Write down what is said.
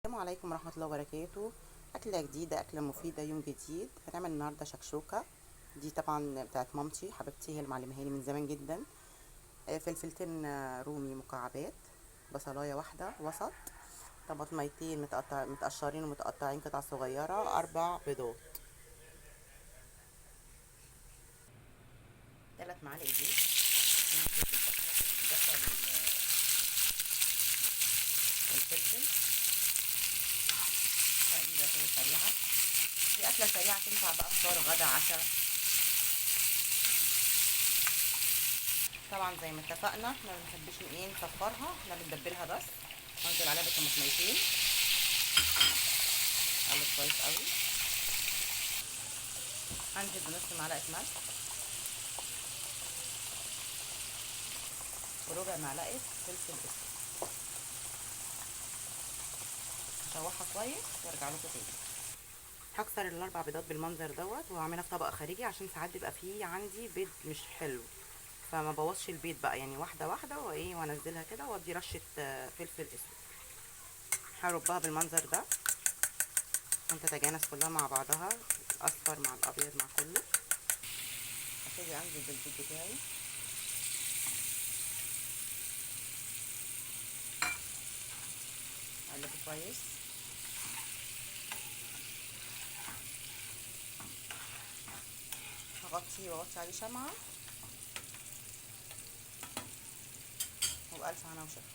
السلام عليكم ورحمة الله وبركاته. أكلة جديدة، أكلة مفيدة، يوم جديد. هنعمل النهاردة شكشوكة. دي طبعا بتاعت مامتي حبيبتي، هي اللي معلمها لي من زمان جدا. فلفلتين رومي مكعبات، بصلاية واحدة وسط، طماطميتين متقشرين ومتقطعين قطع صغيرة، 4 بيضات، 3 معالق زيت. ننزل بالبصل والفلفل تقليبة كده سريعة. دي أكلة سريعة تنفع بقى فطار غدا عشاء. طبعا زي ما اتفقنا احنا ما بنحبش نصفرها، احنا بندبلها بس. وانزل عليها بالطماطميتين، اقلب كويس قوي. هنزل بنص معلقه ملح وربع معلقه فلفل اسود. هشوحها كويس وارجع لكم تاني. هكسر الاربع بيضات بالمنظر دوت وهعملها في طبق خارجي، عشان ساعات بيبقى فيه عندي بيض مش حلو، فما بوظش البيض بقى، يعني واحده واحده وانزلها كده وادي رشه فلفل اسود. هربها بالمنظر ده عشان تتجانس كلها مع بعضها، الاصفر مع الابيض مع كله. هبتدي انزل بالبيض بتاعي، اقلبه كويس. هغطيه واغطي عليه شمعة، وبألف هنا وشفا.